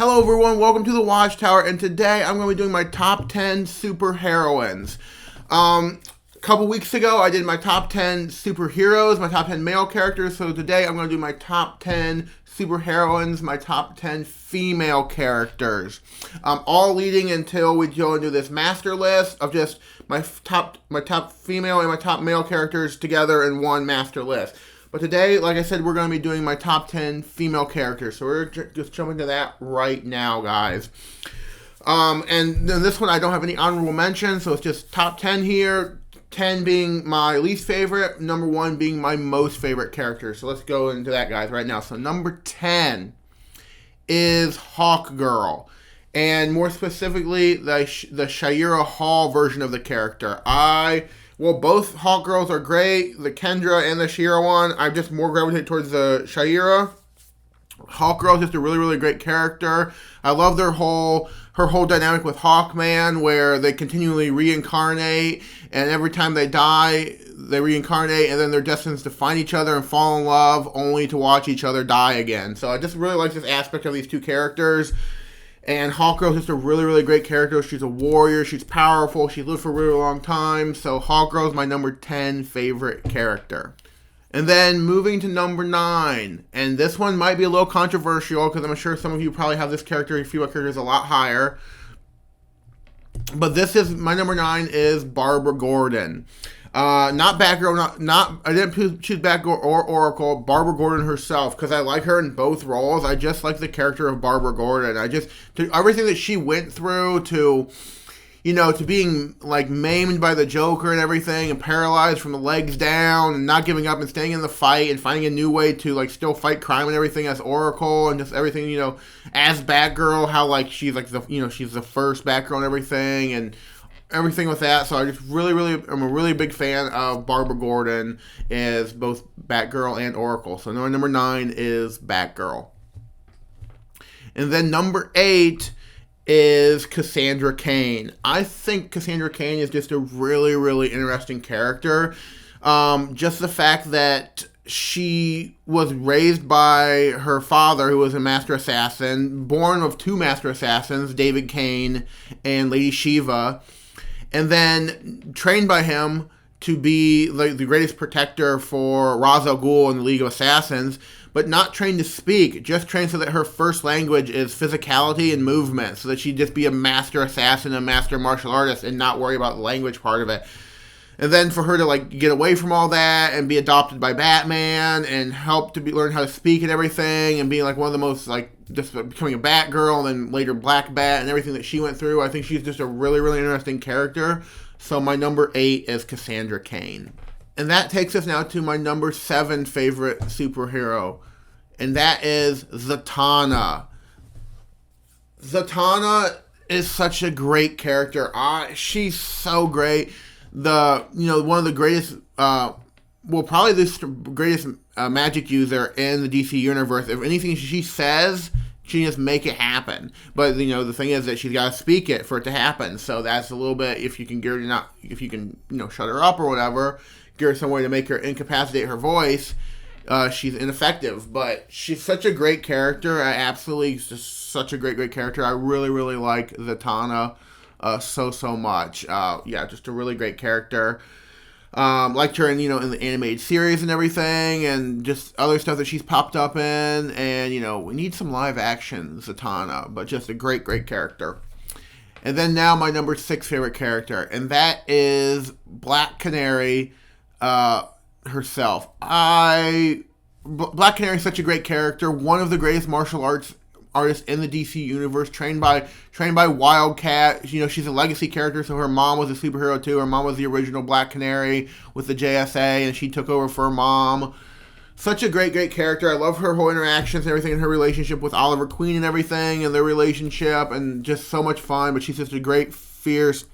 Hello everyone, welcome to the Watchtower, and today I'm going to be doing my top 10 superheroines. A couple weeks ago I did my top 10 superheroes, my top 10 male characters, so today I'm going to do my top 10 superheroines, my top 10 female characters. All leading until we go into this master list of just my top female and my top male characters together in one master list. But today, like I said, we're going to be doing my top 10 female characters. So we're just jumping to that right now, guys. And then this one, I don't have any honorable mentions, so it's just top 10 here. 10 being my least favorite, number 1 being my most favorite character. So let's go into that, guys, right now. So number 10 is Hawkgirl. And more specifically, the Shira Hall version of the character. Well, both Hawkgirls are great. The Kendra and the Shira one, I just more gravitate towards the Shira. Hawkgirl is just a really, really great character. I love her whole dynamic with Hawkman, where they continually reincarnate, and every time they die, they reincarnate, and then they're destined to find each other and fall in love, only to watch each other die again. So I just really like this aspect of these two characters. And Hawkgirl's just a really, really great character. She's a warrior. She's powerful. She's lived for a really long time. So Hawkgirl's my number 10 favorite character. And then moving to number 9. And this one might be a little controversial because I'm sure some of you probably have this character, female characters, a lot higher. But this is, my number 9 is Barbara Gordon. Not Batgirl, I didn't choose Batgirl or Oracle, Barbara Gordon herself, because I like her in both roles. I just like the character of Barbara Gordon. Everything that she went through to being, like, maimed by the Joker and everything, and paralyzed from the legs down, and not giving up and staying in the fight, and finding a new way to, like, still fight crime and everything as Oracle, and just everything, as Batgirl, how, like, she's, like, she's the first Batgirl and everything, and everything with that. So I just I'm a really big fan of Barbara Gordon as both Batgirl and Oracle. So number 9 is Batgirl. And then number 8 is Cassandra Cain. I think Cassandra Cain is just a really, really interesting character. Just the fact that she was raised by her father, who was a master assassin, born of 2 master assassins, David Cain and Lady Shiva, and then trained by him to be the greatest protector for Ra's al Ghul in the League of Assassins, but not trained to speak, just trained so that her first language is physicality and movement, so that she'd just be a master assassin, a master martial artist, and not worry about the language part of it. And then for her to, like, get away from all that and be adopted by Batman and help to learn how to speak and everything, and being, like, one of the most, like, just becoming a Batgirl and then later Black Bat and everything that she went through. I think she's just a really, really interesting character. So my number 8 is Cassandra Cain. And that takes us now to my number 7 favorite superhero, and that is Zatanna. Zatanna is such a great character. She's so great. One of the greatest, probably the greatest magic user in the DC universe. If anything she says, she just make it happen. But the thing is that she's got to speak it for it to happen. So that's a little bit, if you can shut her up or whatever, give her some way to make her incapacitate her voice, she's ineffective. But she's such a great character. Just such a great character. I really, really like Zatanna so much. Just a really great character. Liked her in the animated series and everything, and just other stuff that she's popped up in, and we need some live action Zatanna, but just a great Character. And then now my number 6 favorite character, and that is Black Canary herself. Black Canary is such a great character, one of the greatest martial arts artist in the DC universe, trained by Wildcat. She's a legacy character, so her mom was a superhero too. Her mom was the original Black Canary with the JSA, and she took over for her mom. Such a great character. I love her whole interactions and everything, and her relationship with Oliver Queen and everything, and their relationship, and just so much fun. But she's just a great, fierce,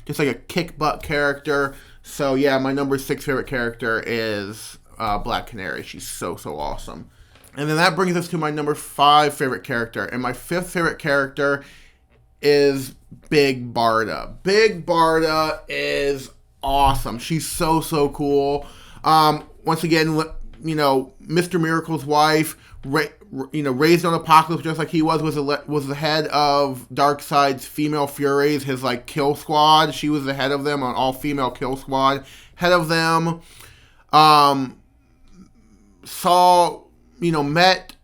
just like a kick-butt character. So yeah, my number 6 favorite character is Black Canary. She's so awesome. And then that brings us to my number 5 favorite character. And my 5th favorite character is Big Barda. Big Barda is awesome. She's so cool. Once again, Mr. Miracle's wife, raised on Apocalypse just like he was the head of Darkseid's female Furies, his like kill squad. She was the head of them, on all female kill squad. Head of them. Met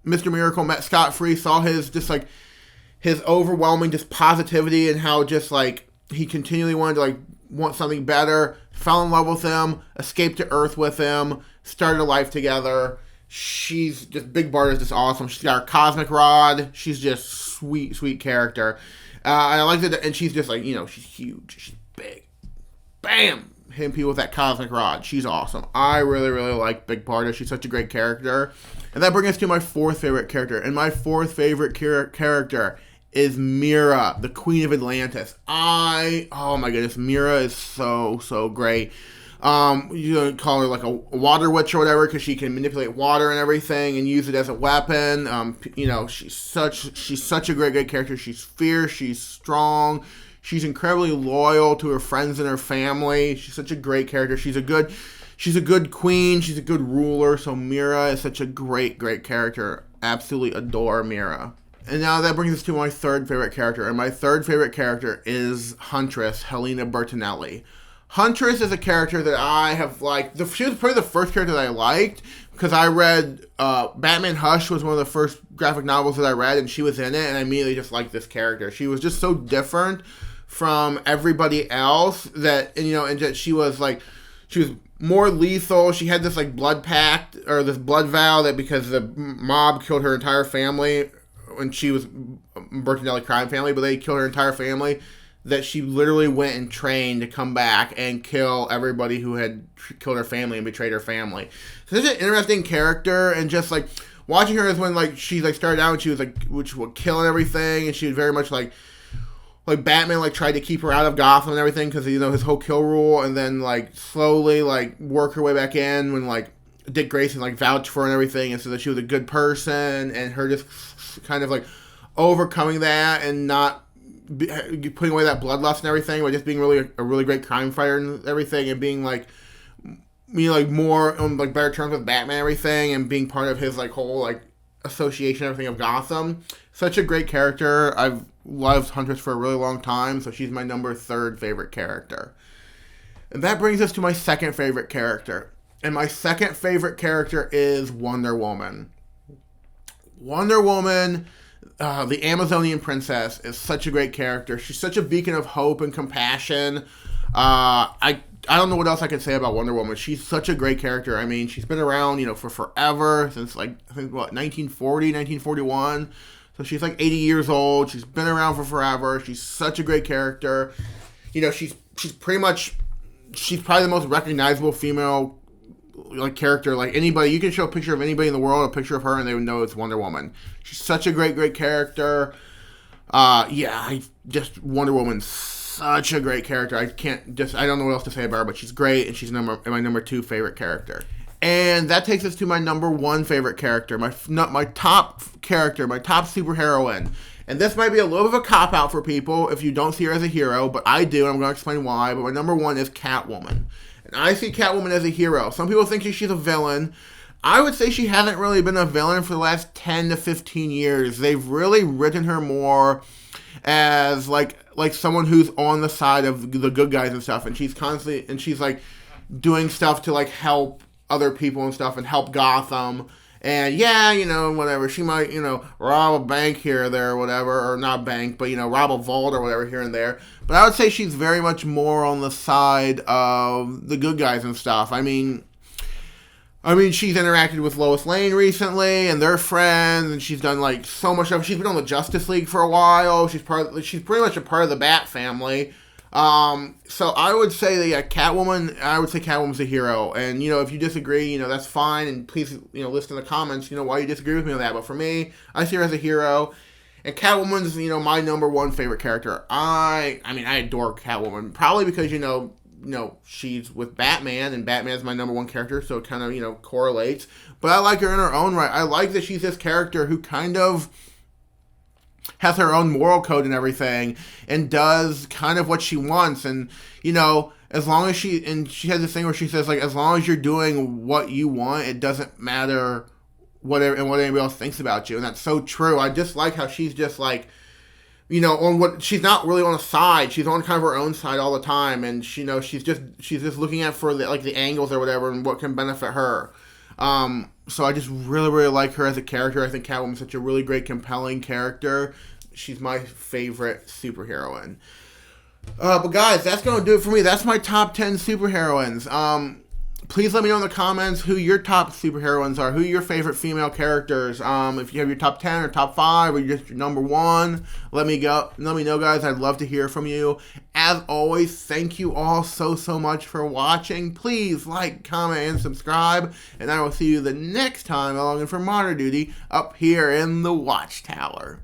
Mr. Miracle, met Scott Free, saw his overwhelming just positivity and how just like he continually wanted to like want something better, fell in love with him, escaped to Earth with him, started a life together. She's just, Big Barda is just awesome. She's got her cosmic rod. She's just sweet character. And I like that, and she's just like, she's huge. She's big. Bam! Hitting people with that cosmic rod. She's awesome. I really, really like Big Barda. She's such a great character. And that brings us to my fourth favorite character. And my fourth favorite character is Mira, the Queen of Atlantis. Oh my goodness, Mira is so great. You call her like a water witch or whatever, because she can manipulate water and everything and use it as a weapon. She's such a great character. She's fierce. She's strong. She's incredibly loyal to her friends and her family. She's such a great character. She's a good queen. She's a good ruler. So Mira is such a great character. Absolutely adore Mira. And now that brings us to my third favorite character. And my third favorite character is Huntress, Helena Bertinelli. Huntress is a character that I have liked. She was probably the first character that I liked, because I read Batman Hush was one of the first graphic novels that I read, and she was in it, and I immediately just liked this character. She was just so different from everybody else and that she was more lethal. She had this like blood pact, or this blood vow, that because the mob killed her entire family when she was Bertinelli crime family, but they killed her entire family, that she literally went and trained to come back and kill everybody who had killed her family and betrayed her family. So such an interesting character, and just like watching her is when like she like started out and she was like which would kill and everything, and she was very much like Batman like tried to keep her out of Gotham and everything because his whole kill rule, and then like slowly like work her way back in when like Dick Grayson like vouched for her and everything, and so that she was a good person, and her just kind of like overcoming that and not putting away that bloodlust and everything, by just being a really great crime fighter and everything, and being like more on like better terms with Batman and everything, and being part of his like whole like association and everything of Gotham. Such a great character. I've loved Huntress for a really long time, so she's my number 3 favorite character. And that brings us to my second favorite character. And my second favorite character is Wonder Woman. Wonder Woman, the Amazonian princess, is such a great character. She's such a beacon of hope and compassion. I don't know what else I can say about Wonder Woman. She's such a great character. I mean, she's been around, for forever, since like, I think, 1940, 1941. So she's like 80 years old. She's been around for forever. She's such a great character. She's probably the most recognizable female like character. Like anybody, you can show a picture of anybody in the world, a picture of her, and they would know it's Wonder Woman. She's such a great character. Wonder Woman's such a great character. I don't know what else to say about her, but she's great, and she's my number 2 favorite character. And that takes us to my number 1 favorite character, my top character, my top superheroine. And this might be a little bit of a cop-out for people if you don't see her as a hero, but I do, and I'm going to explain why. But my number 1 is Catwoman. And I see Catwoman as a hero. Some people think she's a villain. I would say she hasn't really been a villain for the last 10 to 15 years. They've really written her more as like someone who's on the side of the good guys and stuff. And she's like doing stuff to like help other people and stuff and help Gotham. And whatever. She might, rob a bank here or there or whatever, or not bank, but, rob a vault or whatever here and there. But I would say she's very much more on the side of the good guys and stuff. I mean, she's interacted with Lois Lane recently, and they're friends, and she's done, like, so much stuff. She's been on the Justice League for a while. She's pretty much a part of the Bat family. So I would say that, Catwoman's a hero. And, if you disagree, that's fine. And please, list in the comments, why you disagree with me on that. But for me, I see her as a hero. And Catwoman's, my number 1 favorite character. I adore Catwoman. Probably because, she's with Batman, and Batman's my number 1 character, so it kind of, correlates. But I like her in her own right. I like that she's this character who kind of has her own moral code and everything, and does kind of what she wants. And, as long as she has this thing where she says, like, as long as you're doing what you want, it doesn't matter what anybody else thinks about you. And that's so true. I just like how she's just like, you know, she's not really on a side. She's on kind of her own side all the time, and she's just looking at for the angles or whatever and what can benefit her. So I just really, really like her as a character. I think Catwoman's such a really great, compelling character. She's my favorite superheroine. But guys, that's going to do it for me. That's my top 10 superheroines. Please let me know in the comments who your top superheroines are. Who are your favorite female characters? If you have your top 10 or top 5 or just your number 1, let me know, guys. I'd love to hear from you. As always, thank you all so much for watching. Please like, comment, and subscribe. And I will see you the next time along for Monitor Duty up here in the Watchtower.